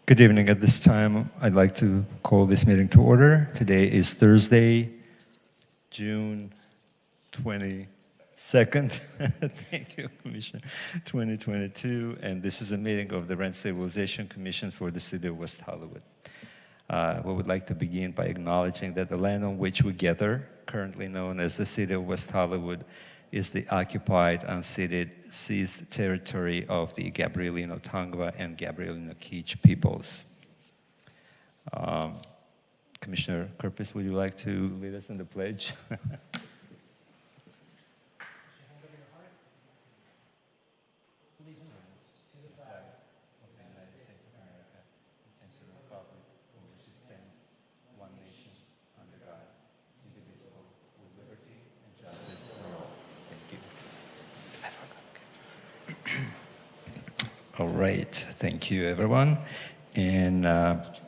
Good evening. At this time, I'd like to call this meeting to order. Today is Thursday, June 22nd. Thank you, Commissioner. 2022, and this is a meeting of the Rent Stabilization Commission for the City of West Hollywood. We would like to begin by acknowledging that the land on which we gather, currently known as the City of West Hollywood, is the occupied, unceded, seized territory of the Gabrielino Tongva and Gabrielino Kizh peoples. Commissioner Kerpis, would you like to lead us in the pledge? All right, thank you, everyone. And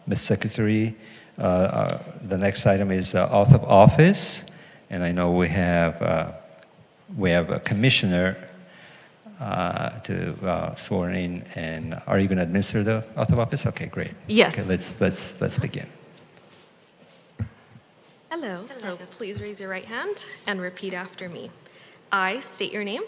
Ms. Secretary, the next item is oath of office, and I know we have a commissioner to sworn in. And are you going to administer the oath of office? Okay, great. Yes. Okay, let's begin. Hello. So please raise your right hand and repeat after me. I state your name.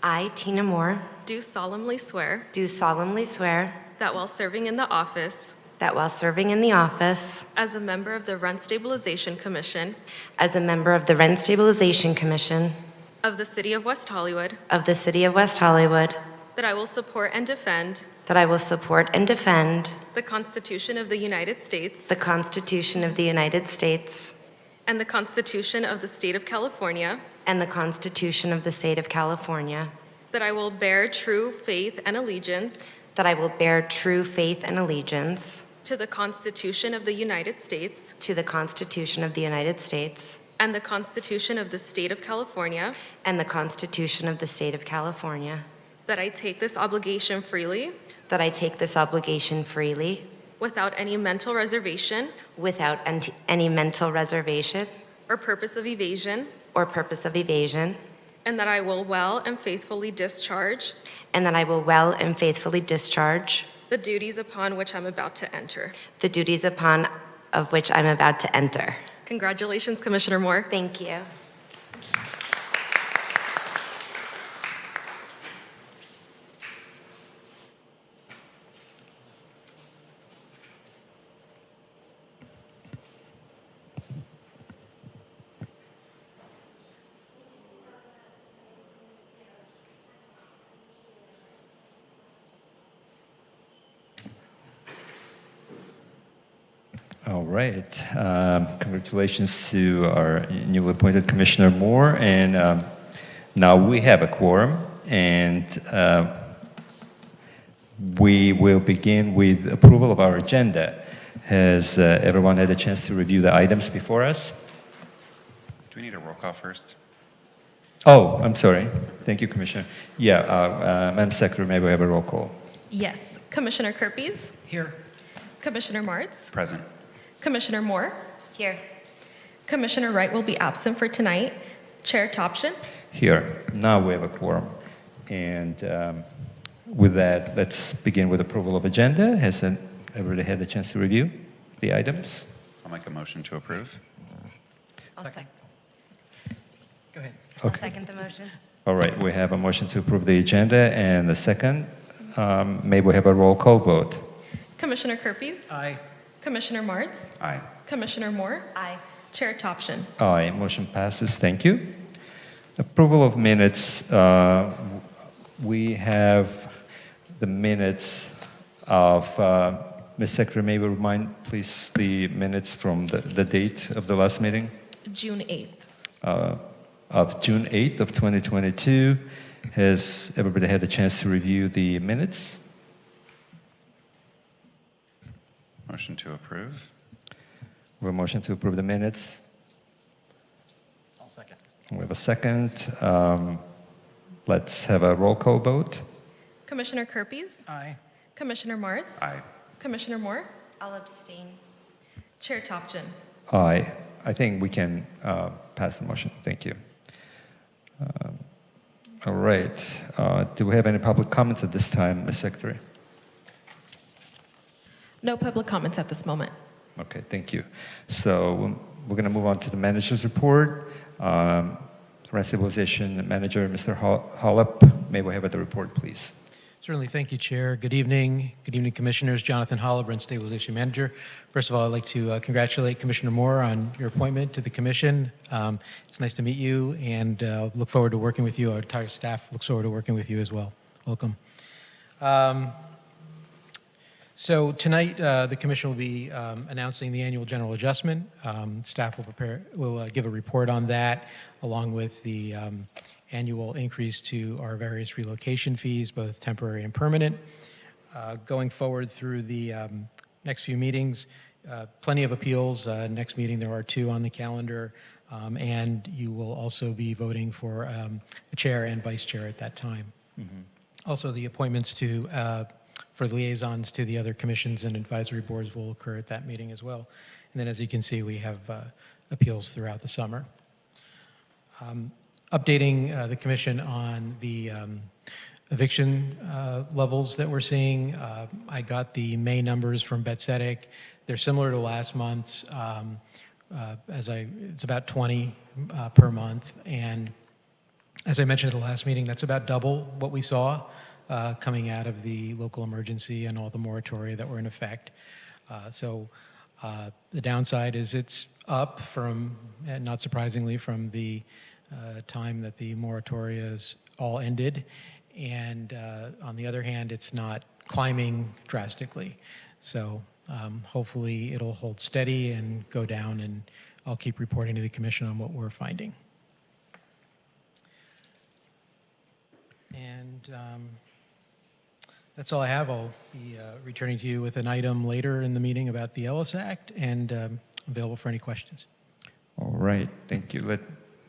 I, Tina Moore, Do solemnly swear do solemnly swear that while serving in the office that while serving in the office as a member of the Rent Stabilization Commission as a member of the Rent Stabilization Commission of the City of West Hollywood, of the City of West Hollywood, that I will support and defend that I will support and defend the Constitution of the United States the Constitution of the United States and the Constitution of the State of California, and the Constitution of the State of California, that I will bear true faith and allegiance that I will bear true faith and allegiance to the Constitution of the United States to the Constitution of the United States and the Constitution of the State of California, and the Constitution of the State of California, that I take this obligation freely that I take this obligation freely without any mental reservation without any mental reservation or purpose of evasion, or purpose of evasion, and that I will well and faithfully discharge and that I will well and faithfully discharge the duties upon which I'm about to enter. the duties upon of which I'm about to enter. Congratulations, Commissioner Moore. Thank you. All right. Congratulations to our newly appointed Commissioner Moore. And now we have a quorum, and we will begin with approval of our agenda. Has everyone had a chance to review the items before us? Do we need a roll call first? Oh, I'm sorry. Thank you, Commissioner. Yeah, Madam Secretary, may we have a roll call? Yes. Commissioner Kerpes? Here. Commissioner Martz? Present. Commissioner Moore? Here. Commissioner Wright will be absent for tonight. Chair Topshin? Here. Now we have a quorum. And with that, let's begin with approval of agenda. Has everybody had a chance to review the items? I'll make a motion to approve. I'll Go ahead. Okay. second the motion. All right, we have a motion to approve the agenda, and the second, may we have a roll call vote? Commissioner Kerpes? Aye. Commissioner Martz? Aye. Commissioner Moore? Aye. Chair Topshin? Aye, motion passes. Thank you. Approval of minutes. We have the minutes of, Ms. Secretary, may we remind, please, the minutes from the date of the last meeting? June 8th. Of June 8th of 2022. Has everybody had a chance to review the minutes? Motion to approve. We have a motion to approve the minutes. I'll second. We have a second. Let's have a roll call vote. Commissioner Kerpes? Aye. Commissioner Martz? Aye. Commissioner Moore? I'll abstain. Chair Topshin? Aye. I think we can pass the motion. Thank you. All right. Do we have any public comments at this time, Ms. Secretary? No public comments at this moment. Okay, thank you. So we're going to move on to the manager's report. Rent Stabilization Manager, Mr. Hollop, may we have the report, please? Certainly. Thank you, Chair. Good evening. Good evening, Commissioners. Jonathan Hollop, Rent Stabilization Manager. First of all, I'd like to congratulate Commissioner Moore on your appointment to the Commission. It's nice to meet you, and look forward to working with you. Our entire staff looks forward to working with you as well. Welcome. So tonight, the Commission will be announcing the annual general adjustment. Staff will give a report on that, along with the annual increase to our various relocation fees, both temporary and permanent. Going forward through the next few meetings, plenty of appeals. Next meeting, there are 2 on the calendar, and you will also be voting for a chair and vice chair at that time. Also, the appointments for the liaisons to the other commissions and advisory boards will occur at that meeting as well. And then, as you can see, we have appeals throughout the summer. Updating the Commission on the eviction levels that we're seeing. I got the May numbers from Betsetic. They're similar to last month's. It's about 20 per month. And as I mentioned at the last meeting, that's about double what we saw coming out of the local emergency and all the moratoria that were in effect. So the downside is it's up from, and not surprisingly, from the time that the moratorias all ended. And on the other hand, it's not climbing drastically. So hopefully it'll hold steady and go down, and I'll keep reporting to the Commission on what we're finding. And that's all I have. I'll be returning to you with an item later in the meeting about the Ellis Act, and available for any questions. All right, thank you. Let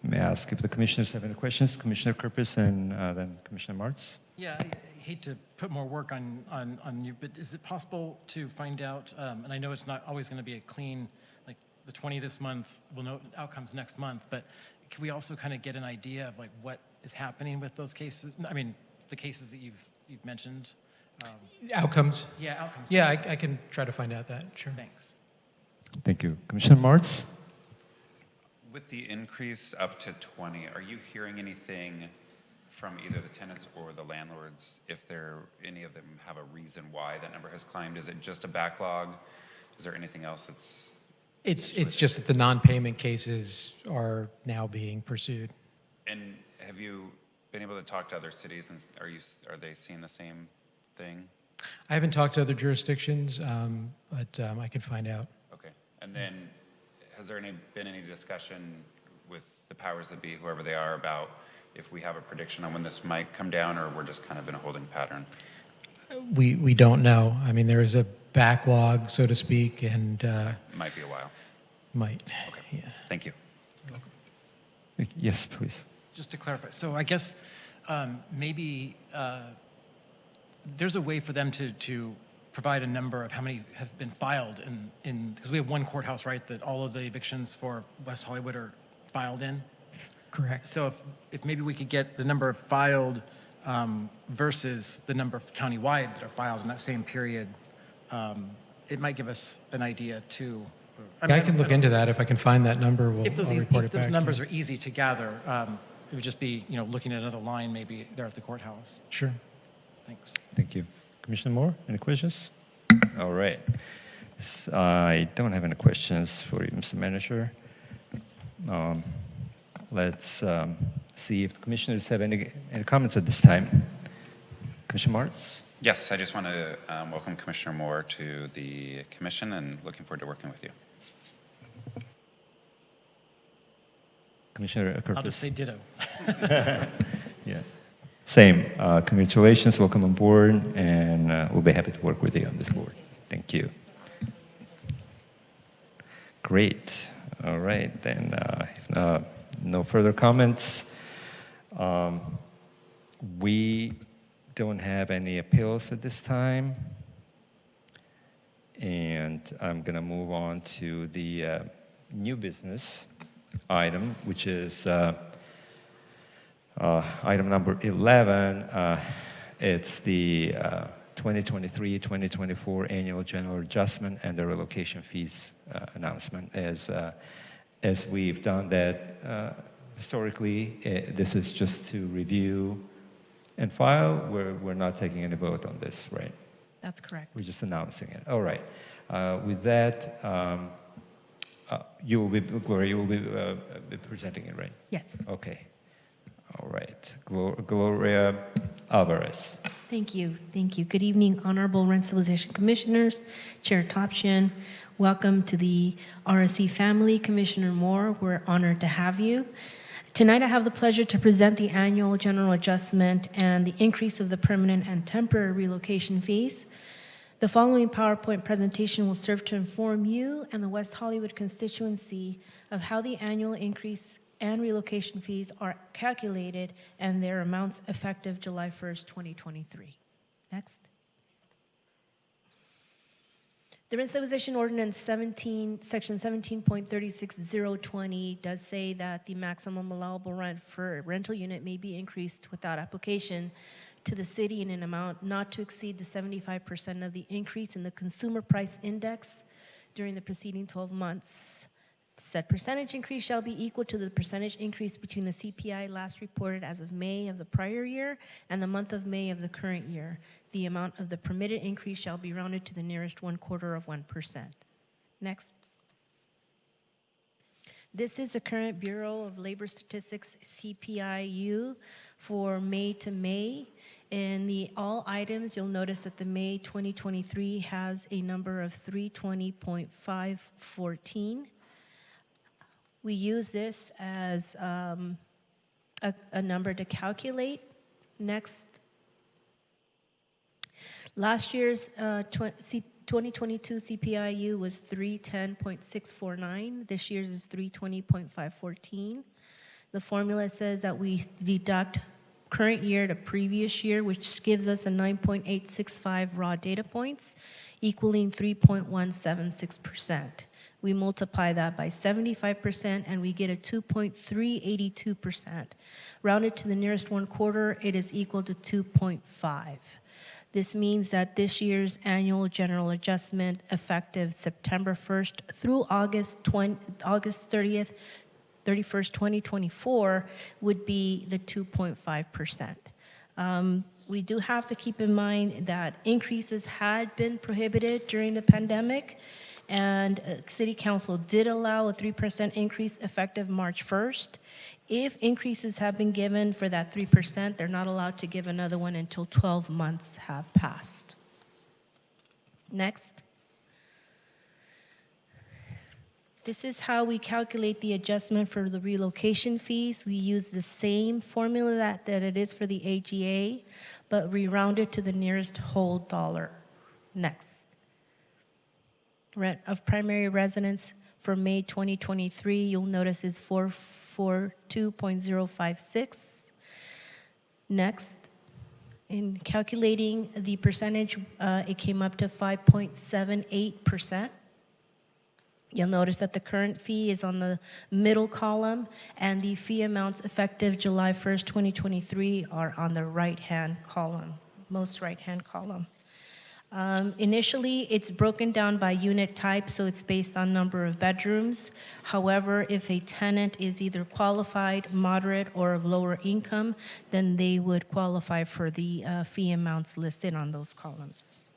me ask if the commissioners have any questions. Commissioner Kirpis and then Commissioner Martz. Yeah, I hate to put more work on you, but is it possible to find out, and I know it's not always going to be a clean, like the 20 this month, we'll know outcomes next month, but can we also kind of get an idea of like what is happening with those cases? I mean, the cases that you've mentioned. Outcomes? Yeah, outcomes. Yeah, I can try to find out that, sure. Thanks. Thank you. Commissioner Martz? With the increase up to 20, are you hearing anything from either the tenants or the landlords if any of them have a reason why that number has climbed? Is it just a backlog? Is there anything else that's... It's just that the non-payment cases are now being pursued. And have you been able to talk to other cities, and are they seeing the same thing? I haven't talked to other jurisdictions, but I can find out. Okay. And then has there been any discussion with the powers that be, whoever they are, about if we have a prediction on when this might come down, or we're just kind of in a holding pattern? We don't know. I mean, there is a backlog, so to speak, and Might be a while. might. Okay. Yeah. Thank you. Yes, please. Just to clarify, so I guess maybe there's a way for them to provide a number of how many have been filed in because we have one courthouse, right, that all of the evictions for West Hollywood are filed in. Correct. So if maybe we could get the number filed versus the number countywide that are filed in that same period, it might give us an idea too. I can look into that. If I can find that number, I'll report it back. If those numbers are easy to gather, it would just be, looking at another line maybe there at the courthouse. Sure. Thanks. Thank you. Commissioner Moore, any questions? All right. I don't have any questions for you, Mr. Manager. Let's see if the commissioners have any comments at this time. Commissioner Martz? Yes, I just want to welcome Commissioner Moore to the commission and looking forward to working with you. Commissioner Kirpis? I'll just say ditto. Yeah. Same. Congratulations. Welcome on board, and we'll be happy to work with you on this board. Thank you. Great. All right. Then, if no further comments, we don't have any appeals at this time, and I'm going to move on to the new business item, which is item number 11. It's the 2023-2024 annual general adjustment and the relocation fees announcement. As we've done that historically, this is just to review and file. We're not taking any vote on this, right? That's correct. We're just announcing it. All right. With that, Gloria, you will be presenting it, right? Yes. Okay. All right. Gloria Alvarez. Thank you. Thank you. Good evening, Honorable Rent Stabilization Commissioners, Chair Topshin. Welcome to the RSC family. Commissioner Moore, we're honored to have you. Tonight I have the pleasure to present the annual general adjustment and the increase of the permanent and temporary relocation fees. The following PowerPoint presentation will serve to inform you and the West Hollywood constituency of how the annual increase and relocation fees are calculated and their amounts effective July 1st, 2023. Next. The Rent Stabilization Ordinance section 17.36020 does say that the maximum allowable rent for a rental unit may be increased without application to the city in an amount not to exceed the 75% of the increase in the consumer price index during the preceding 12 months. Said percentage increase shall be equal to the percentage increase between the CPI last reported as of May of the prior year and the month of May of the current year. The amount of the permitted increase shall be rounded to the nearest 1/4%. Next. This is the current Bureau of Labor Statistics CPIU for May to May. In the all items, you'll notice that the May 2023 has a number of 320.514. We use this as a number to calculate. Next. Last year's 2022 CPIU was 310.649. This year's is 320.514. The formula says that we deduct current year to previous year, which gives us a 9.865 raw data points, equaling 3.176%. We multiply that by 75% and we get a 2.382%. Rounded to the nearest 1/4, it is equal to 2.5. This means that this year's annual general adjustment effective September 1st through August 31st, 2024 would be the 2.5%. We do have to keep in mind that increases had been prohibited during the pandemic, and City Council did allow a 3% increase effective March 1st. If increases have been given for that 3%, they're not allowed to give another one until 12 months have passed. Next. This is how we calculate the adjustment for the relocation fees. We use the same formula that it is for the AGA, but we round it to the nearest whole dollar. Next. Rent of primary residence for May 2023, you'll notice is 442.056. Next, in calculating the percentage, it came up to 5.78%. You'll notice that the current fee is on the middle column and the fee amounts effective July 1st, 2023 are on the right-hand column, most right-hand column. Initially, it's broken down by unit type, so it's based on number of bedrooms. However, if a tenant is either qualified, moderate, or of lower income, then they would qualify for the fee amounts listed on those columns.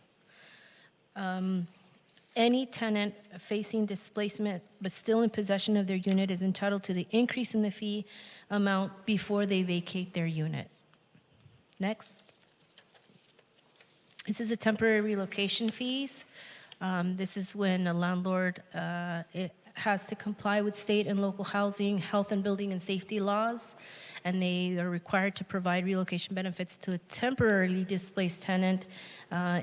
Any tenant facing displacement but still in possession of their unit is entitled to the increase in the fee amount before they vacate their unit. Next. This is a temporary relocation fees. This is when a landlord it has to comply with state and local housing, health and building and safety laws, and they are required to provide relocation benefits to a temporarily displaced tenant.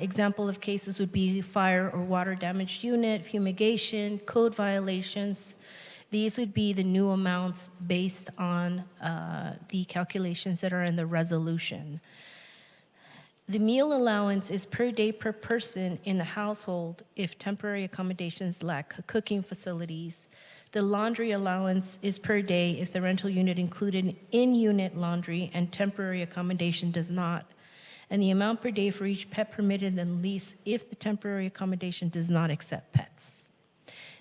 Example of cases would be fire or water damaged unit, fumigation, code violations. These would be the new amounts based on the calculations that are in the resolution. The meal allowance is per day per person in the household if temporary accommodations lack cooking facilities. The laundry allowance is per day if the rental unit included in-unit laundry and temporary accommodation does not. and the amount per day for each pet permitted in the lease if the temporary accommodation does not accept pets.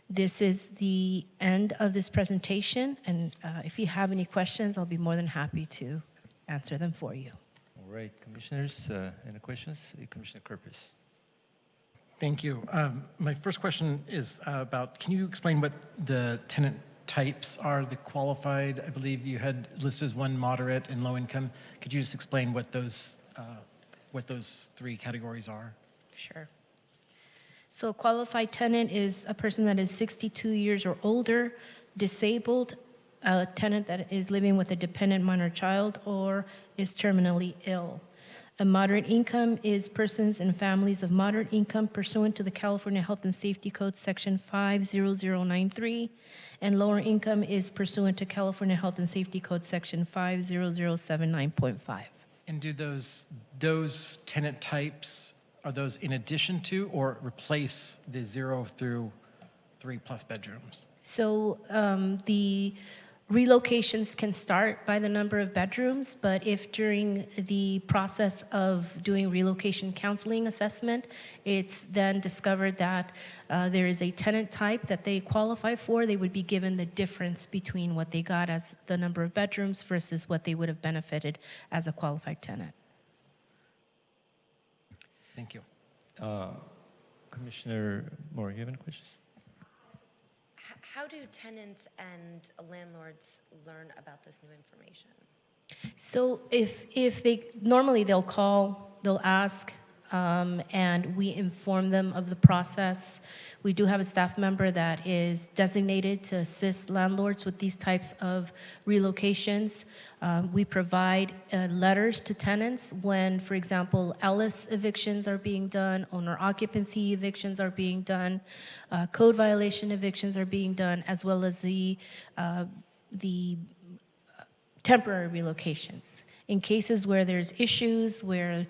This is the end of this presentation, and if you have any questions, I'll be more than happy to answer them for you. All right, commissioners, any questions? Commissioner Kerpis. Thank you. My first question is about, can you explain what the tenant types are? The qualified, I believe you had listed as one moderate and low income. Could you just explain what those three categories are? Sure. So a qualified tenant is a person that is 62 years or older, disabled, a tenant that is living with a dependent minor child, or is terminally ill. A moderate income is persons and families of moderate income pursuant to the California Health and Safety Code Section 50093, and lower income is pursuant to California Health and Safety Code Section 50079.5. And do those tenant types, are those in addition to or replace the 0 through 3+ bedrooms? So the relocations can start by the number of bedrooms, but if during the process of doing relocation counseling assessment, it's then discovered that there is a tenant type that they qualify for, they would be given the difference between what they got as the number of bedrooms versus what they would have benefited as a qualified tenant. Thank you. Commissioner Moore, you have any questions? How do tenants and landlords learn about this new information? So if they, normally they'll call, they'll ask, and we inform them of the process. We do have a staff member that is designated to assist landlords with these types of relocations. We provide letters to tenants when, for example, Ellis evictions are being done, owner occupancy evictions are being done, code violation evictions are being done, as well as the temporary relocations. In cases where there's issues, where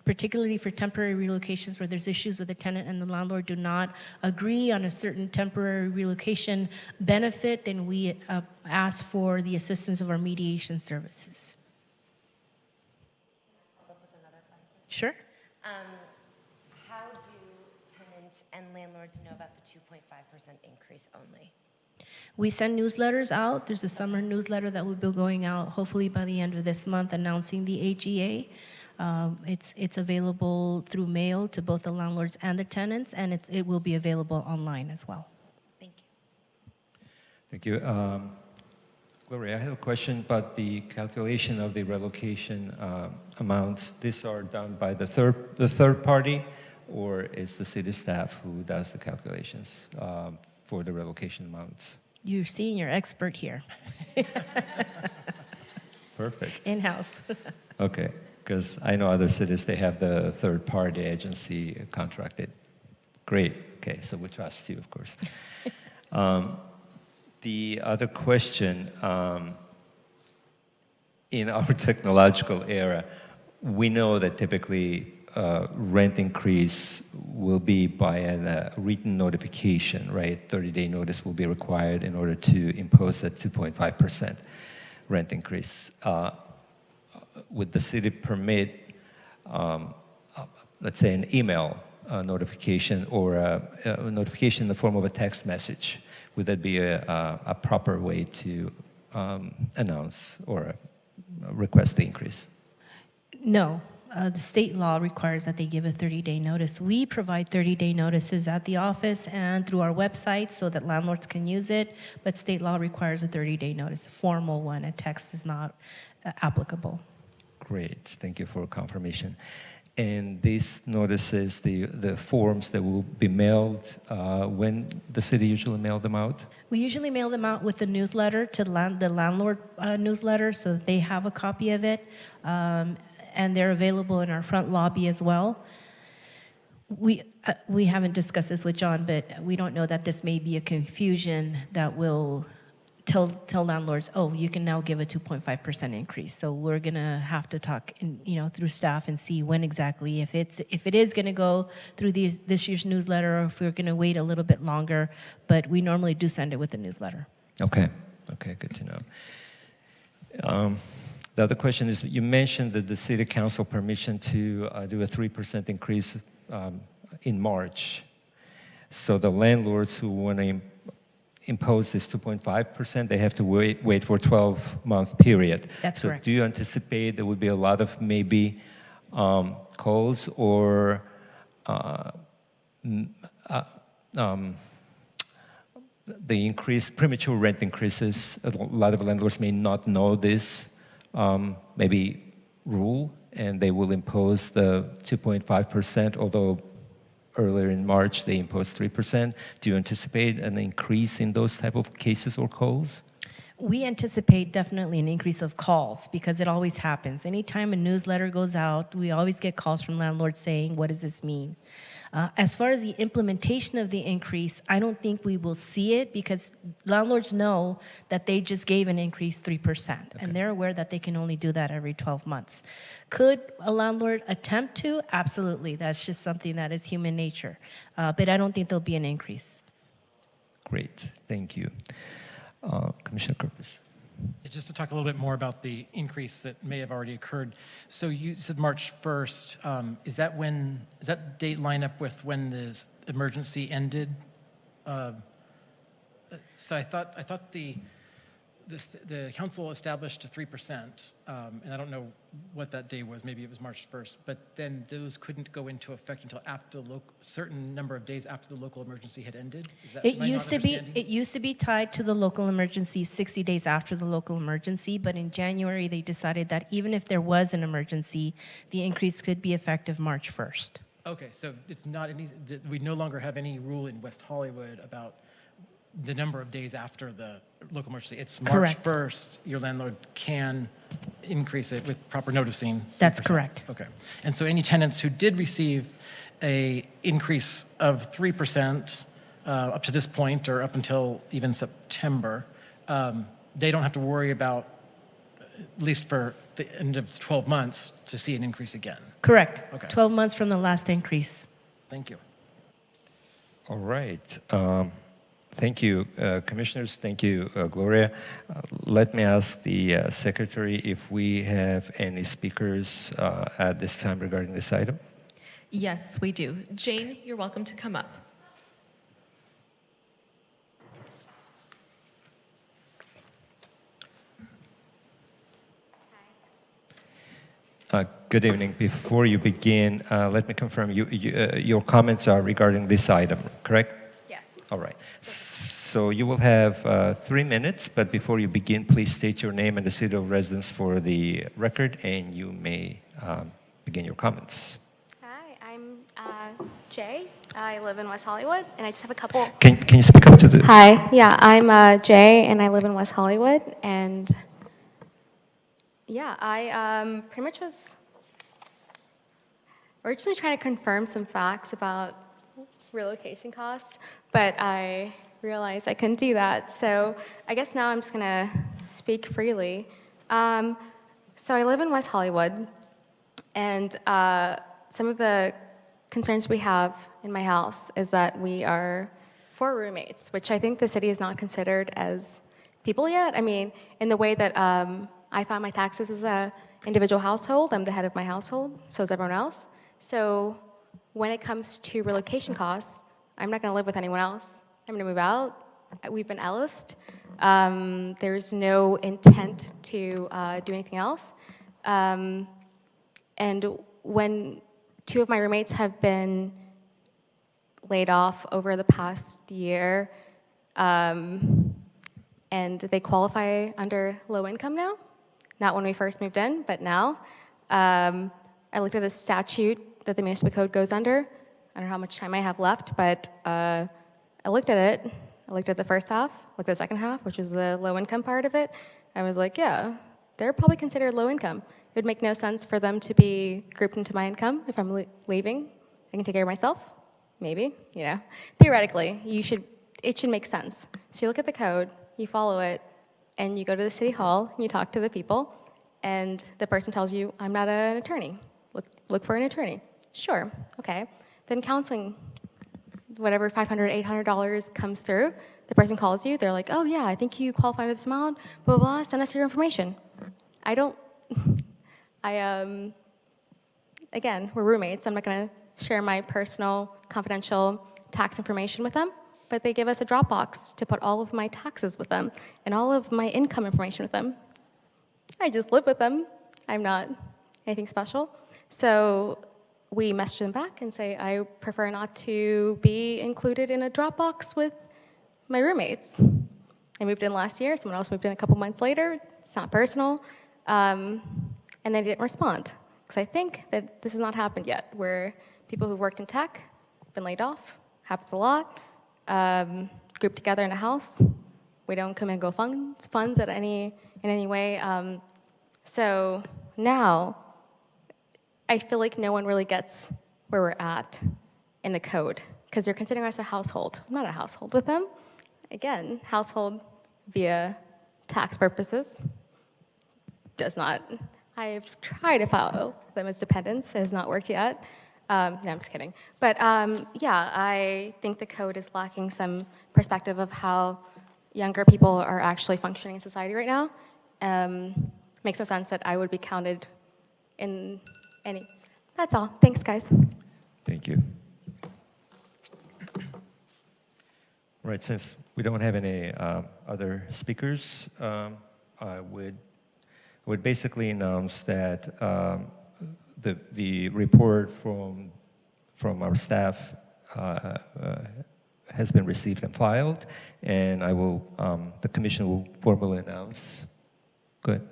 particularly for temporary relocations where there's issues with the tenant and the landlord do not agree on a certain temporary relocation benefit, then we ask for the assistance of our mediation services. Sure. How do tenants and landlords know about the 2.5% increase only? We send newsletters out. There's a summer newsletter that will be going out hopefully by the end of this month announcing the AGA. It's available through mail to both the landlords and the tenants, and it will be available online as well. Thank you. Thank you. Gloria, I have a question about the calculation of the relocation amounts. These are done by the third party, or is the city staff who does the calculations for the relocation amounts? You're seeing your expert here. Perfect. In-house. Okay, because I know other cities, they have the third-party agency contracted. Great. Okay, so we trust you, of course. The other question, in our technological era, we know that typically rent increase will be by a written notification, right? 30-day notice will be required in order to impose that 2.5% rent increase. Would the city permit, let's say, an email notification or a notification in the form of a text message? Would that be a proper way to announce or request the increase? No. The state law requires that they give a 30-day notice. We provide 30-day notices at the office and through our website so that landlords can use it, but state law requires a 30-day notice, a formal one. A text is not applicable. Great, thank you for confirmation. And these notices, the forms that will be mailed, when the city usually mail them out? We usually mail them out with the newsletter to the landlord newsletter so that they have a copy of it. And they're available in our front lobby as well. We haven't discussed this with John, but we don't know that this may be a confusion that will tell landlords, oh, you can now give a 2.5% increase. So we're gonna have to talk, through staff and see when exactly, if it is gonna go through this year's newsletter, or if we're gonna wait a little bit longer. But we normally do send it with the newsletter. Okay, good to know. The other question is, you mentioned that the city council permission to do a 3% increase in March. So the landlords who want to impose this 2.5%, they have to wait for a 12-month period. That's correct. So do you anticipate there would be a lot of maybe calls or the premature rent increases? A lot of landlords may not know this maybe rule, and they will impose the 2.5%, although earlier in March they imposed 3%. Do you anticipate an increase in those type of cases or calls? We anticipate definitely an increase of calls because it always happens. Anytime a newsletter goes out, we always get calls from landlords saying, what does this mean? As far as the implementation of the increase, I don't think we will see it because landlords know that they just gave an increase 3%, and they're aware that they can only do that every 12 months. Could a landlord attempt to? Absolutely. That's just something that is human nature. But I don't think there'll be an increase. Great, thank you. Commissioner Corpus. Just to talk a little bit more about the increase that may have already occurred. So you said March 1st. Is that date line up with when the emergency ended? So I thought the council established a 3%, and I don't know what that day was. Maybe it was March 1st. But then those couldn't go into effect until after certain number of days after the local emergency had ended. It used to be tied to the local emergency 60 days after the local emergency, but in January they decided that even if there was an emergency, the increase could be effective March 1st. Okay, so it's not we no longer have any rule in West Hollywood about the number of days after the local emergency. It's March 1st, your landlord can increase it with proper noticing. That's correct. Okay. And so any tenants who did receive a increase of 3% up to this point or up until even September, they don't have to worry about, at least for the end of 12 months, to see an increase again. Correct. Okay. 12 months from the last increase. Thank you. All right. Thank you, commissioners. Thank you, Gloria. Let me ask the secretary if we have any speakers at this time regarding this item. Yes, we do. Jane, you're welcome to come up. Good evening. Before you begin, let me confirm, your comments are regarding this item, correct? Yes. All right. So you will have 3 minutes, but before you begin, please state your name and the city of residence for the record, and you may begin your comments. Hi, I'm Jay. I live in West Hollywood, and I just have a couple. Can you speak up to the... Hi, yeah, I'm Jay, and I live in West Hollywood, and yeah, I pretty much was originally trying to confirm some facts about relocation costs, but I realized I couldn't do that. So I guess now I'm just gonna speak freely. So I live in West Hollywood, and some of the concerns we have in my house is that we are 4 roommates, which I think the city is not considered as people yet. I mean, in the way that I file my taxes as an individual household, I'm the head of my household, so is everyone else. So when it comes to relocation costs, I'm not gonna live with anyone else. I'm gonna move out. We've been Ellised. There's no intent to do anything else. And when 2 of my roommates have been laid off over the past year, and they qualify under low income now, not when we first moved in, but now. I looked at the statute that the municipal code goes under. I don't know how much time I have left, but I looked at it. I looked at the first half, looked at the second half, which is the low income part of it. I was like, yeah, they're probably considered low income. It would make no sense for them to be grouped into my income if I'm leaving. I can take care of myself, maybe, you know. Theoretically, it should make sense. So you look at the code, you follow it, and you go to the city hall, and you talk to the people, and the person tells you, I'm not an attorney. Look for an attorney. Sure, okay. Then counseling, whatever $500, $800 comes through, the person calls you, they're like, oh yeah, I think you qualify for this amount, blah, blah, blah, send us your information. I don't Again, we're roommates. I'm not going to share my personal, confidential tax information with them, but they give us a Dropbox to put all of my taxes with them and all of my income information with them. I just live with them. I'm not anything special. So we message them back and say, I prefer not to be included in a Dropbox with my roommates. I moved in last year. Someone else moved in a couple months later. It's not personal. And they didn't respond. Because I think that this has not happened yet, where people who've worked in tech, been laid off, happens a lot, grouped together in a house. We don't come and go funds in any way. So now, I feel like no one really gets where we're at in the code, because they're considering us a household. I'm not a household with them. Again, household via tax purposes does not. I've tried to file them as dependents. It has not worked yet. No, I'm just kidding. But yeah, I think the code is lacking some perspective of how younger people are actually functioning in society right now. Makes no sense that I would be counted in any. That's all. Thanks, guys. Thank you. Right, since we don't have any other speakers, I would basically announce that the report from our staff has been received and filed, and the commission will formally announce. Go ahead.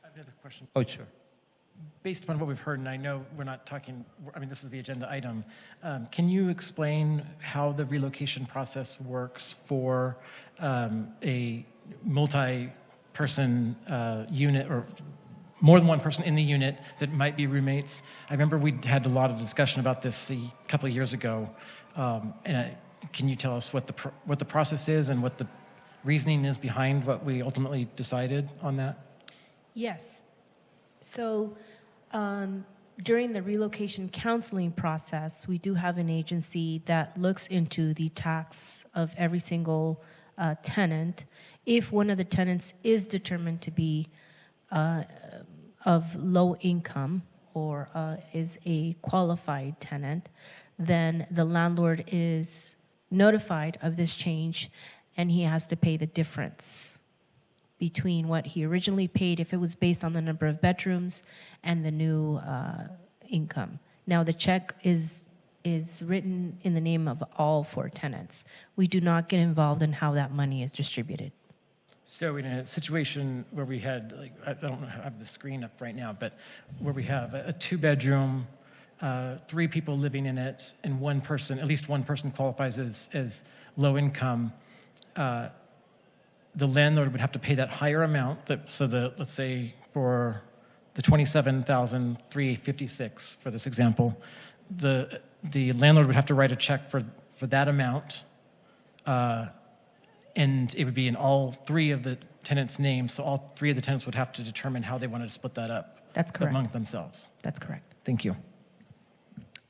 I have another question. Oh, sure. Based upon what we've heard, and I know we're not talking, I mean, this is the agenda item, can you explain how the relocation process works for a multi-person unit, or more than one person in the unit that might be roommates? I remember we had a lot of discussion about this a couple of years ago. Can you tell us what the process is and what the reasoning is behind what we ultimately decided on that? Yes. So during the relocation counseling process, we do have an agency that looks into the tax of every single tenant. If one of the tenants is determined to be of low income or is a qualified tenant, then the landlord is notified of this change and he has to pay the difference between what he originally paid if it was based on the number of bedrooms and the new income. Now the check is written in the name of all 4 tenants. We do not get involved in how that money is distributed. So in a situation where we had, like, I don't have the screen up right now, but where we have a 2-bedroom, 3 people living in it, and one person, at least one person qualifies as low income, the landlord would have to pay that higher amount. Let's say for the $27,356 for this example, the landlord would have to write a check for that amount, and it would be in all 3 of the tenants' names. So all 3 of the tenants would have to determine how they wanted to split that up. That's correct. Among themselves. That's correct. Thank you.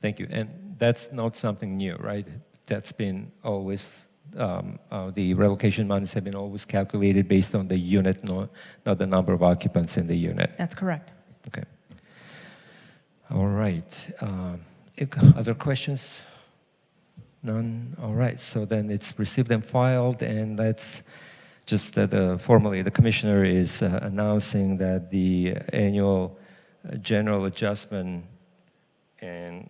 Thank you. And that's not something new, right? That's been always, the relocation monies have been always calculated based on the unit, not the number of occupants in the unit. That's correct. Okay. All right. Other questions? None? All right. So then it's received and filed, and that's just that formally the commissioner is announcing that the annual general adjustment and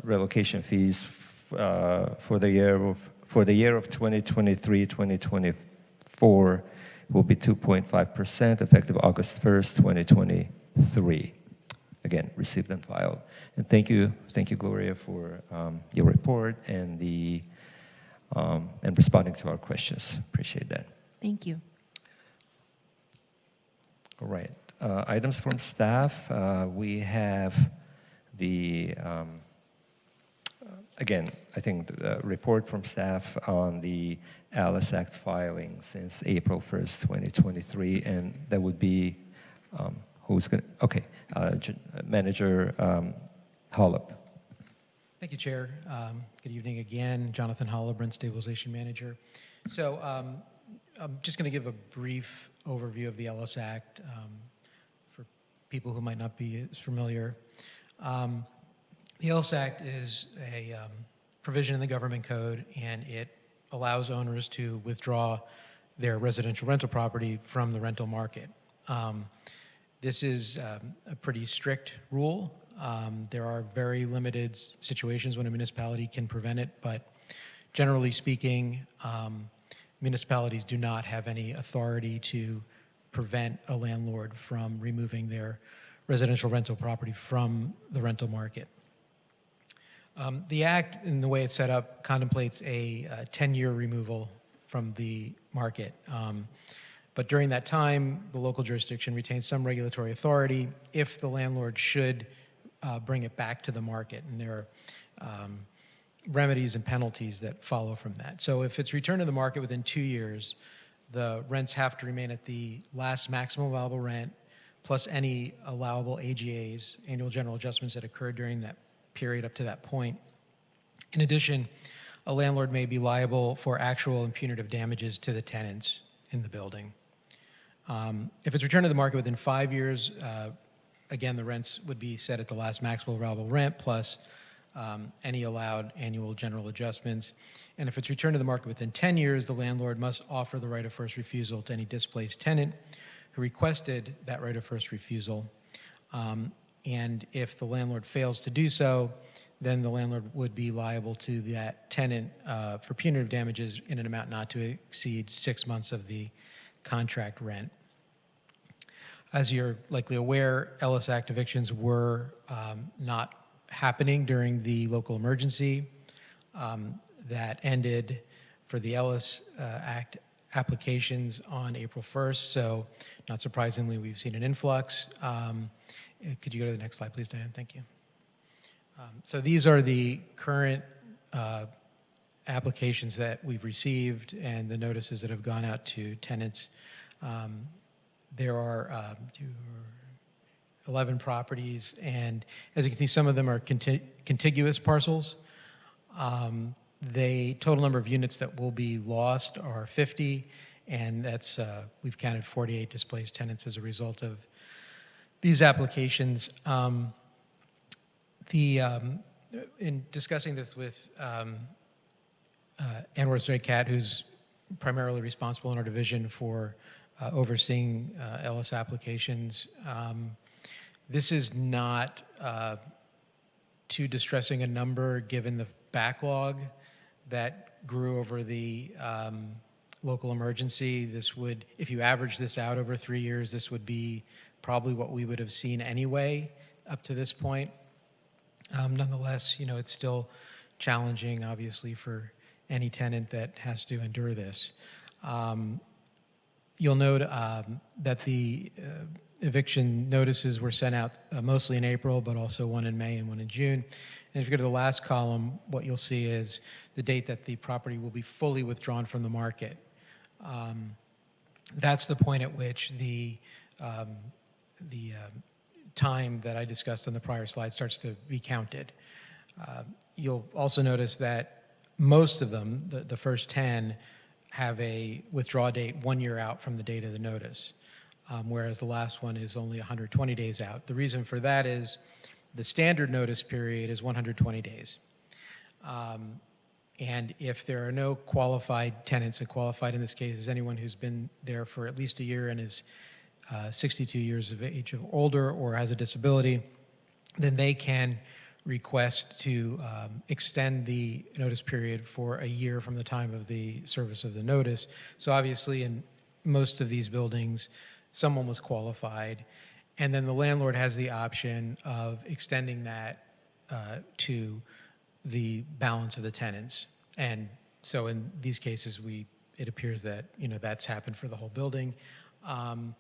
relocation fees for the year of 2023-2024 will be 2.5% effective August 1st, 2023. Again, received and filed. And thank you, Gloria, for your report and and responding to our questions. Appreciate that. Thank you. All right. Items from staff. We have again, I think the report from staff on the ALICE Act filing since April 1st, 2023, and that would be, who's going to, okay, Manager Holub. Thank you, Chair. Good evening again. Jonathan Hollebrand, Stabilization Manager. So I'm just going to give a brief overview of the ALICE Act for people who might not be as familiar. The ELS Act is a provision in the government code, and it allows owners to withdraw their residential rental property from the rental market. This is a pretty strict rule. There are very limited situations when a municipality can prevent it, but generally speaking, municipalities do not have any authority to prevent a landlord from removing their residential rental property from the rental market. The Act, in the way it's set up, contemplates a 10-year removal from the market. But during that time, the local jurisdiction retains some regulatory authority if the landlord should bring it back to the market. And there are remedies and penalties that follow from that. So if it's returned to the market within 2 years, the rents have to remain at the last maximum allowable rent, plus any allowable AGAs, annual general adjustments that occurred during that period up to that point. In addition, a landlord may be liable for actual and punitive damages to the tenants in the building. If it's returned to the market within 5 years, again, the rents would be set at the last maximum allowable rent plus any allowed annual general adjustments. And if it's returned to the market within 10 years, the landlord must offer the right of first refusal to any displaced tenant who requested that right of first refusal. And if the landlord fails to do so, then the landlord would be liable to that tenant for punitive damages in an amount not to exceed 6 months of the contract rent. As you're likely aware, Ellis Act evictions were not happening during the local emergency that ended for the Ellis Act applications on April 1st. So not surprisingly, we've seen an influx. Could you go to the next slide, please, Diane? Thank you. So these are the current applications that we've received and the notices that have gone out to tenants. There are 11 properties, and as you can see, some of them are contiguous parcels. The total number of units that will be lost are 50, and that's we've counted 48 displaced tenants as a result of these applications. In discussing this with Anwar Zaykat, who's primarily responsible in our division for overseeing Ellis applications, this is not too distressing a number given the backlog that grew over the local emergency. This would, if you average this out over 3 years, this would be probably what we would have seen anyway up to this point. Nonetheless, it's still challenging, obviously, for any tenant that has to endure this. You'll note that the eviction notices were sent out mostly in April, but also one in May and one in June. And if you go to the last column, what you'll see is the date that the property will be fully withdrawn from the market. That's the point at which the time that I discussed on the prior slide starts to be counted. You'll also notice that most of them, the first 10, have a withdrawal date 1 year out from the date of the notice, whereas the last one is only 120 days out. The reason for that is the standard notice period is 120 days. And if there are no qualified tenants, and qualified in this case is anyone who's been there for at least a year and is 62 years of age or older or has a disability, then they can request to extend the notice period for a year from the time of the service of the notice. So obviously in most of these buildings, someone was qualified, and then the landlord has the option of extending that to the balance of the tenants. And so in these cases, it appears that that's happened for the whole building. And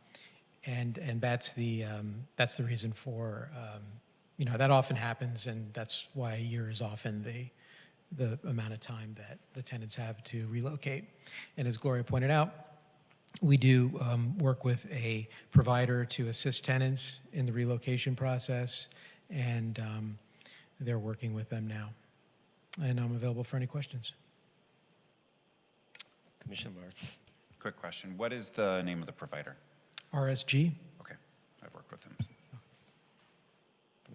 that's the reason for that often happens, and that's why a year is often the amount of time that the tenants have to relocate. And as Gloria pointed out, we do work with a provider to assist tenants in the relocation process, and they're working with them now. And I'm available for any questions. Commissioner Martz. Quick question. What is the name of the provider? RSG. Okay, I've worked with him.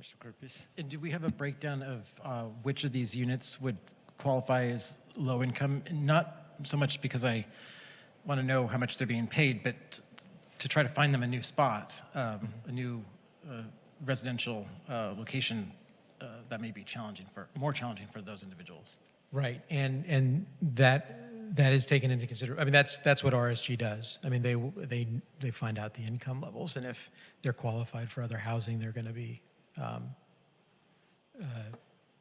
Commissioner Kerpes. And do we have a breakdown of which of these units would qualify as low income? Not so much because I want to know how much they're being paid, but to try to find them a new spot, a new residential location that may be more challenging for those individuals. Right, and that is taken into consideration. I mean, that's what RSG does. I mean, they find out the income levels, and if they're qualified for other housing, they're going to be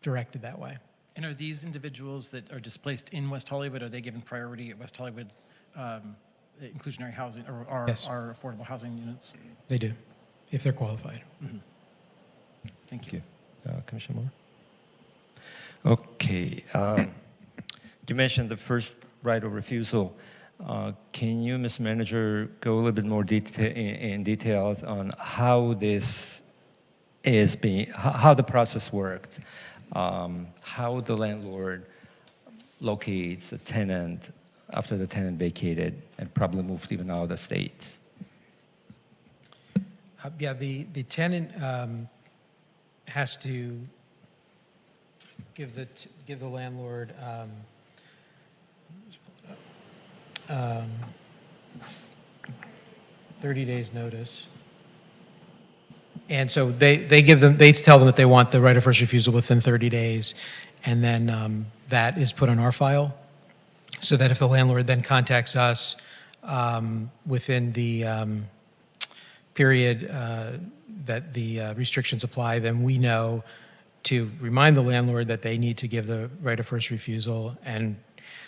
directed that way. And are these individuals that are displaced in West Hollywood, are they given priority at West Hollywood inclusionary housing or Yes. our affordable housing units? They do, if they're qualified. Thank you. Commissioner Moore? Okay. You mentioned the first right of refusal. Can you, Ms. Manager, go a little bit more in details on how this is how the process worked, how the landlord locates a tenant after the tenant vacated and probably moved even out of the state? Yeah, the tenant has to give the landlord 30 days notice. And so they tell them that they want the right of first refusal within 30 days, and then that is put on our file, so that if the landlord then contacts us within the period that the restrictions apply, then we know to remind the landlord that they need to give the right of first refusal, and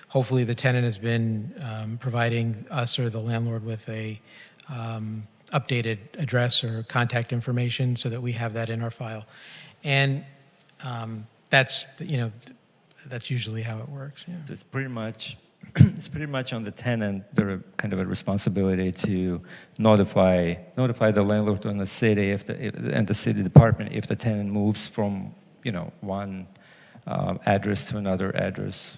hopefully the tenant has been providing us or the landlord with a updated address or contact information so that we have that in our file. And that's usually how it works. Yeah. It's pretty much on the tenant, their kind of a responsibility to notify the landlord and the city and the city department if the tenant moves from one address to another address.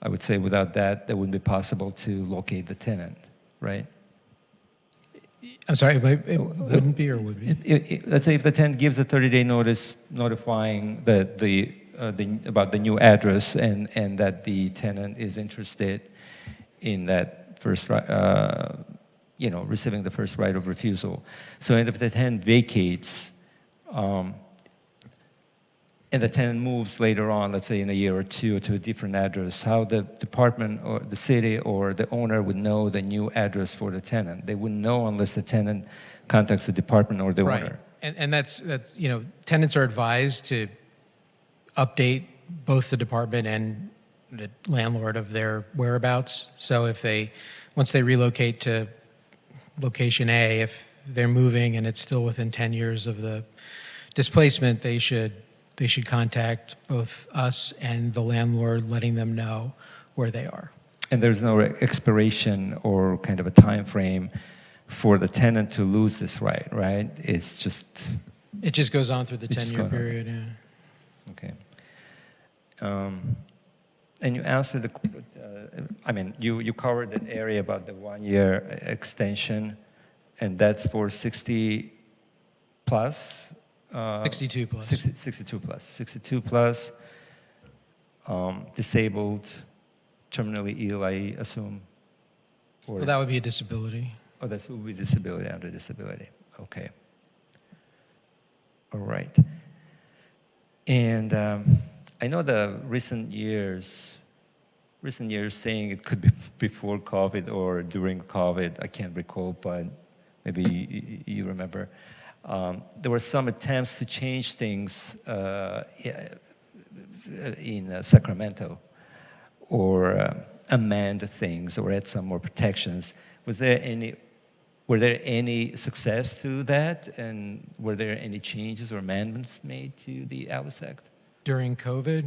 I would say without that, it wouldn't be possible to locate the tenant, right? I'm sorry, it wouldn't be or would be? Let's say if the tenant gives a 30-day notice notifying about the new address and that the tenant is interested in that first, receiving the first right of refusal. So if the tenant vacates, and the tenant moves later on, let's say in a year or two, to a different address, how the department or the city or the owner would know the new address for the tenant? They wouldn't know unless the tenant contacts the department or the owner. And that's tenants are advised to update both the department and the landlord of their whereabouts. So once they relocate to location A, if they're moving and it's still within 10 years of the displacement, they should contact both us and the landlord, letting them know where they are. And there's no expiration or kind of a time frame for the tenant to lose this right? It just goes on through the 10-year period. Yeah. Okay. And you answered you covered that area about the 1-year extension, and that's for 60 plus. 62 plus. 62 plus. 62 plus, disabled, terminally ill, I assume? Well, that would be a disability. Oh, that would be disability, under disability. Okay. All right. And I know the recent years saying it could be before COVID or during COVID, I can't recall, but maybe you remember. There were some attempts to change things in Sacramento, or amend things, or add some more protections. Were there any success to that, and were there any changes or amendments made to the Alice Act? During COVID,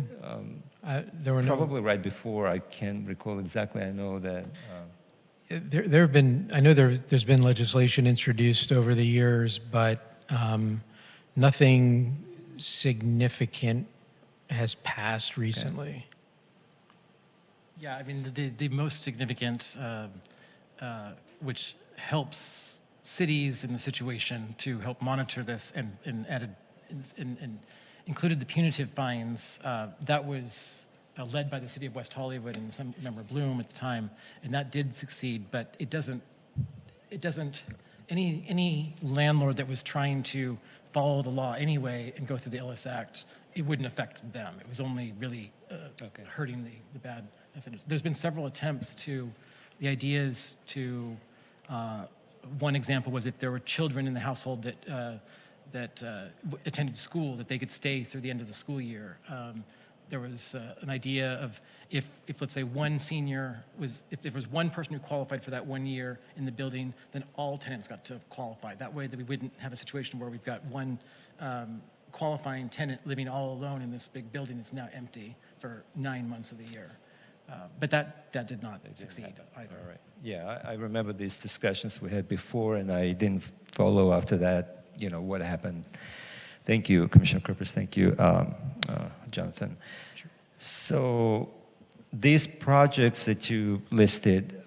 there were probably right before. I can't recall exactly. I know that. There have been. I know there's been legislation introduced over the years, but nothing significant has passed recently. Okay. Yeah, I mean the most significant, which helps cities in the situation to help monitor this and added and included the punitive fines. That was led by the city of West Hollywood and some member Bloom at the time, and that did succeed. But it doesn't. Any landlord that was trying to follow the law anyway and go through the Ellis Act, it wouldn't affect them. It was only really hurting the bad offenders. There's been several attempts to. The idea is to. One example was if there were children in the household that attended school, that they could stay through the end of the school year. There was an idea of if let's say one senior was, if there was one person who qualified for that 1 year in the building, then all tenants got to qualify. That way that we wouldn't have a situation where we've got one qualifying tenant living all alone in this big building that's now empty for 9 months of the year. But that did not succeed either. All right. Yeah, I remember these discussions we had before, and I didn't follow after that, what happened. Thank you, Commissioner Krippers. Thank you, Jonathan. Sure. So these projects that you listed,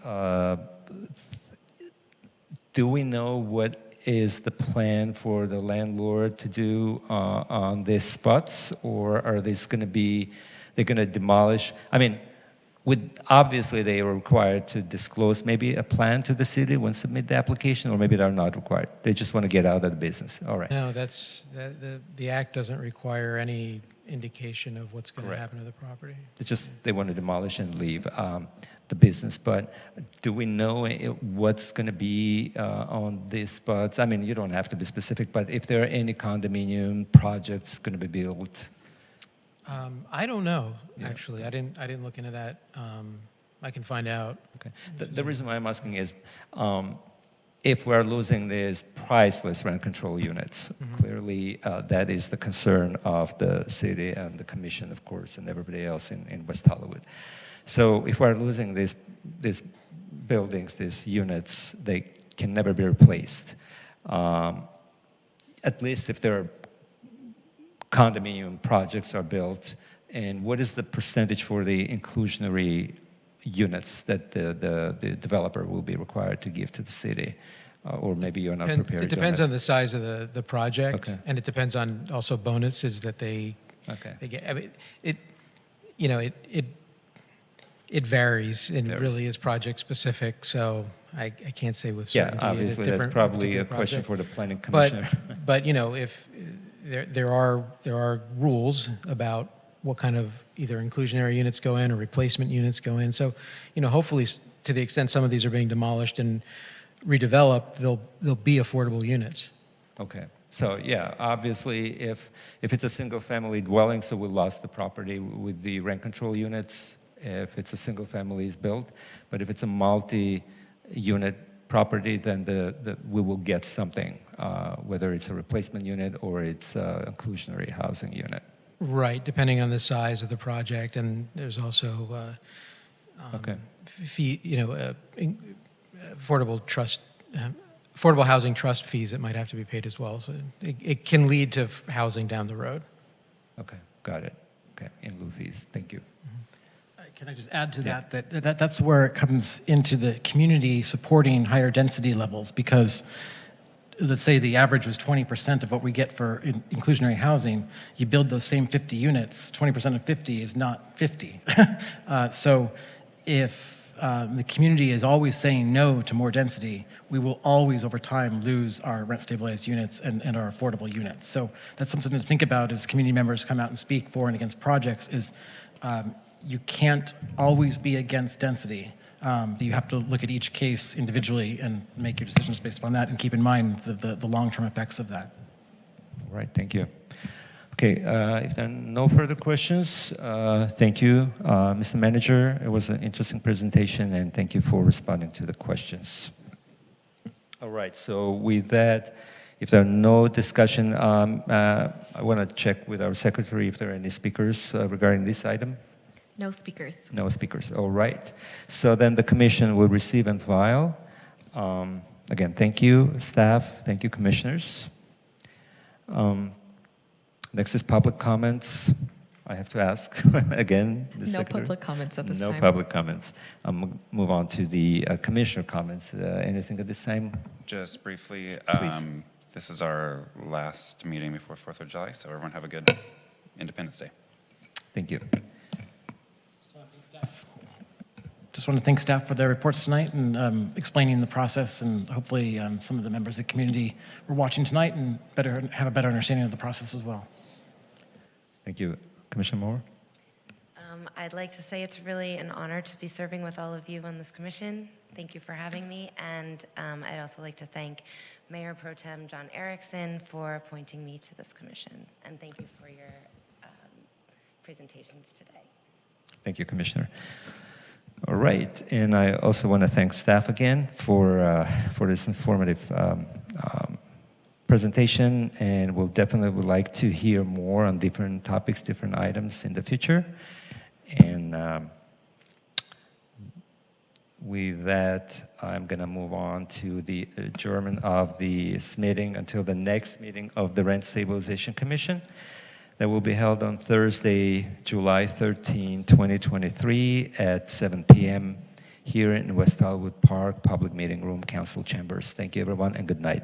do we know what is the plan for the landlord to do on these spots, or are these going to be, they're going to demolish? I mean, obviously they are required to disclose maybe a plan to the city when submit the application, or maybe they're not required. They just want to get out of the business. All right. No, the act doesn't require any indication of what's going to happen to the property. It's just they want to demolish and leave the business. But do we know what's going to be on these spots? I mean, you don't have to be specific, but if there are any condominium projects going to be built. I don't know, actually. I didn't look into that. I can find out. Okay. The reason why I'm asking is if we're losing these priceless rent control units, clearly that is the concern of the city and the commission, of course, and everybody else in West Hollywood. So if we're losing these buildings, these units, they can never be replaced. At least if they're condominium projects are built, and what is the percentage for the inclusionary units that the developer will be required to give to the city? Or maybe you're not prepared. It depends on the size of the project, Okay. and it depends on also bonuses that they get. I mean, it varies and really is project specific. So I can't say with certainty. Yeah, obviously that's probably a question for the planning commissioner. But if there are rules about what kind of either inclusionary units go in or replacement units go in. So, hopefully to the extent some of these are being demolished and redeveloped, they'll be affordable units. Okay. So yeah, obviously if it's a single family dwelling, so we lost the property with the rent control units if it's a single family is built. But if it's a multi-unit property, then we will get something, whether it's a replacement unit or it's an inclusionary housing unit. Right, depending on the size of the project, and there's also fee, affordable housing trust fees that might have to be paid as well. So it can lead to housing down the road. Okay, got it. Okay, in lieu fees. Thank you. Can I just add to that, that's where it comes into the community supporting higher density levels, because let's say the average was 20% of what we get for inclusionary housing. You build those same 50 units, 20% of 50 is not 50. So if the community is always saying no to more density, we will always over time lose our rent stabilized units and our affordable units. So that's something to think about as community members come out and speak for and against projects is you can't always be against density. You have to look at each case individually and make your decisions based upon that and keep in mind the long-term effects of that. All right, thank you. Okay, if there are no further questions, thank you, Mr. Manager. It was an interesting presentation, and thank you for responding to the questions. All right, so with that, if there are no discussion, I want to check with our secretary if there are any speakers regarding this item. No speakers. No speakers, all right. So then the commission will receive and file. Again, thank you, staff. Thank you, commissioners. Next is public comments. I have to ask again. The No secretary? public comments at this No time. public comments. Move on to the commissioner comments. Anything at this time? Just briefly, Please. this is our last meeting before 4th of July, so everyone have a good Independence Day. Thank you. Just want to thank staff for their reports tonight and explaining the process, and hopefully some of the members of the community were watching tonight and have a better understanding of the process as well. Thank you. Commissioner Moore? I'd like to say it's really an honor to be serving with all of you on this commission. Thank you for having me. And I'd also like to thank Mayor Pro Tem John Erickson for appointing me to this commission. And thank you for your presentations today. Thank you, Commissioner. All right, and I also want to thank staff again for this informative presentation, and we'll definitely would like to hear more on different topics, different items in the future. And with that, I'm going to move on to the adjournment of this meeting until the next meeting of the Rent Stabilization Commission that will be held on Thursday, July 13, 2023 at 7 p.m. here in West Hollywood Park, Public Meeting Room, Council Chambers. Thank you, everyone, and good night.